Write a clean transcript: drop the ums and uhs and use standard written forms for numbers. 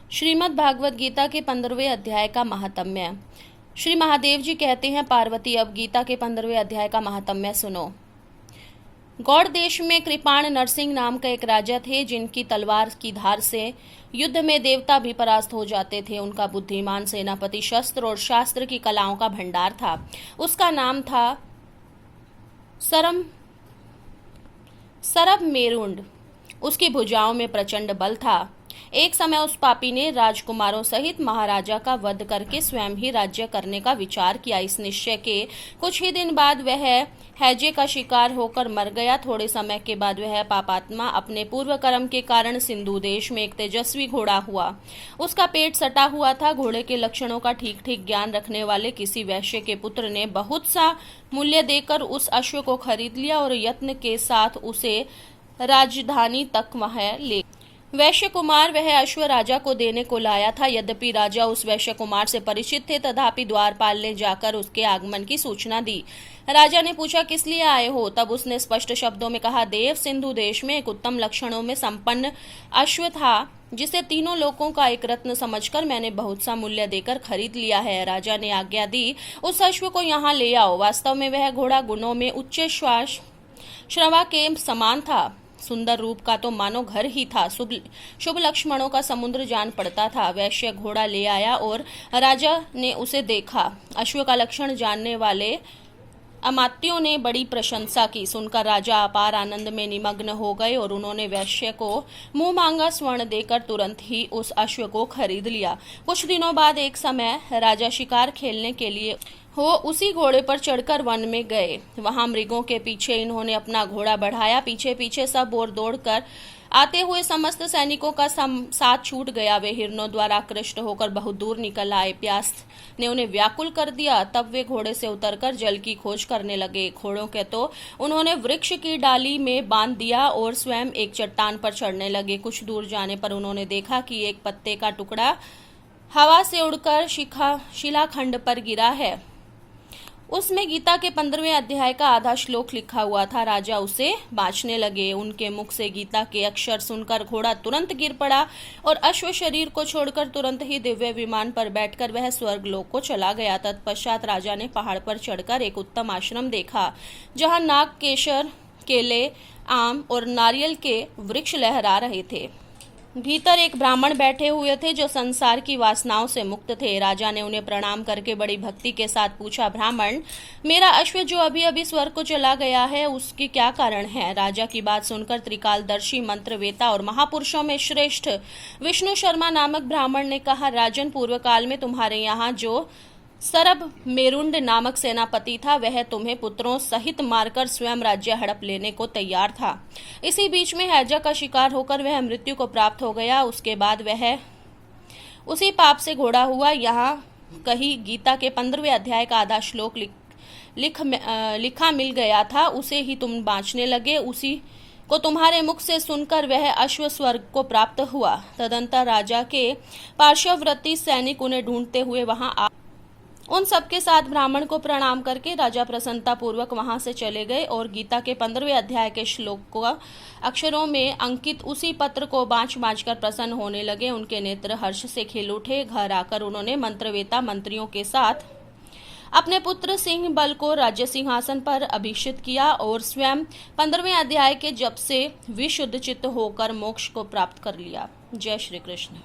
श्रीमद् भागवत गीता के 15वें अध्याय का महात्म्य। श्री महादेव जी कहते हैं, पार्वती अब गीता के 15वें अध्याय का महात्म्य सुनो। गौड़ देश में कृपाण नरसिंह नाम का एक राजा थे, जिनकी तलवार की धार से युद्ध में देवता भी परास्त हो जाते थे। उनका बुद्धिमान सेनापति शस्त्र और शास्त्र की कलाओं का भंडार था। उसका नाम था सरब मेरुंड। उसकी भुजाओं में प्रचंड बल था। एक समय उस पापी ने राजकुमारों सहित महाराजा का वध करके स्वयं ही राज्य करने का विचार किया। इस निश्चय के कुछ ही दिन बाद वह हैजे का शिकार होकर मर गया। थोड़े समय के बाद वह पापात्मा अपने पूर्व कर्म के कारण सिंधु देश में एक तेजस्वी घोड़ा हुआ। उसका पेट सटा हुआ था। घोड़े के लक्षणों का ठीक ठीक ज्ञान रखने वाले किसी वैश्य के पुत्र ने बहुत सा मूल्य देकर उस अश्व को खरीद लिया और यत्न के साथ उसे राजधानी तक वह ले। वैश्य कुमार वह अश्व राजा को देने को लाया था। यद्यपि राजा उस वैश्य कुमार से परिचित थे, तथापि द्वारपाल ने जाकर उसके आगमन की सूचना दी। राजा ने पूछा, किस लिए आए हो? तब उसने स्पष्ट शब्दों में कहा, देव, सिंधु देश में एक उत्तम लक्षणों में संपन्न अश्व था, जिसे तीनों लोकों का एक रत्न समझकर मैंने बहुत सा मूल्य देकर खरीद लिया है। राजा ने आज्ञा दी, उस अश्व को यहाँ ले आओ। वास्तव में वह घोड़ा गुणों में उच्च श्रवा के समान था। सुंदर रूप का तो मानो घर ही था। शुभ लक्ष्मणों का समुद्र जान पड़ता था। वैश्य घोड़ा ले आया और राजा ने उसे देखा। अश्व का लक्षण जानने वाले अमात्यों ने बड़ी प्रशंसा की। सुनकर राजा अपार आनंद में निमग्न हो गए और उन्होंने वैश्य को मुंह मांगा स्वर्ण देकर तुरंत ही उस अश्व को खरीद लिया। कुछ दिनों बाद एक समय राजा शिकार खेलने के लिए उसी घोड़े पर चढ़कर वन में गए। वहां मृगों के पीछे इन्होंने अपना घोड़ा बढ़ाया। पीछे पीछे सब ओर दौड़कर आते हुए समस्त सैनिकों का साथ छूट गया। वे हिरणों द्वारा आकृष्ट होकर बहुत दूर निकल आए। प्यास ने उन्हें व्याकुल कर दिया। तब वे घोड़े से उतरकर जल की खोज करने लगे। घोड़ों के तो उन्होंने वृक्ष की डाली में बांध दिया और स्वयं एक चट्टान पर चढ़ने लगे। कुछ दूर जाने पर उन्होंने देखा कि एक पत्ते का टुकड़ा हवा से उड़कर शिलाखंड पर गिरा है। उसमें गीता के 15वें अध्याय का आधा श्लोक लिखा हुआ था। राजा उसे बांचने लगे। उनके मुख से गीता के अक्षर सुनकर घोड़ा तुरंत गिर पड़ा और अश्व शरीर को छोड़कर तुरंत ही दिव्य विमान पर बैठकर वह स्वर्ग लोक को चला गया। तत्पश्चात राजा ने पहाड़ पर चढ़कर एक उत्तम आश्रम देखा, जहां नाग, केसर, केले, आम और नारियल के वृक्ष लहरा रहे थे। भीतर एक ब्राह्मण बैठे हुए थे जो संसार की वासनाओं से मुक्त थे। राजा ने उन्हें प्रणाम करके बड़ी भक्ति के साथ पूछा, ब्राह्मण, मेरा अश्व जो अभी अभी स्वर्ग को चला गया है, उसके क्या कारण है? राजा की बात सुनकर त्रिकालदर्शी, मंत्रवेता और महापुरुषों में श्रेष्ठ विष्णु शर्मा नामक ब्राह्मण ने कहा, राजन, पूर्व काल में तुम्हारे यहाँ जो सरब मेरुंड नामक सेनापति था, वह तुम्हें पुत्रों सहित मारकर स्वयं राज्य हड़प लेने को तैयार था। इसी बीच में हैजा का शिकार होकर वह मृत्यु को प्राप्त हो गया। उसके बाद वह उसी पाप से घोड़ा हुआ। यहाँ कहीं गीता के 15वें अध्याय का आधा श्लोक लिखा मिल गया था, उसे ही तुम बांचने लगे। उसी को तुम्हारे मुख से सुनकर वह अश्व स्वर्ग को प्राप्त हुआ। तदंतर राजा के पार्श्ववर्ती सैनिक उन्हें ढूंढते हुए वहां उन सबके साथ ब्राह्मण को प्रणाम करके राजा प्रसन्नता पूर्वक वहां से चले गए और गीता के 15वें अध्याय के श्लोक को अक्षरों में अंकित उसी पत्र को बाँच कर प्रसन्न होने लगे। उनके नेत्र हर्ष से खिल उठे। घर आकर उन्होंने मंत्रवेता मंत्रियों के साथ अपने पुत्र सिंह बल को राज्य सिंहासन पर अभिषिक्त किया और स्वयं 15वें अध्याय के जप से विशुद्ध चित्त होकर मोक्ष को प्राप्त कर लिया। जय श्री कृष्ण।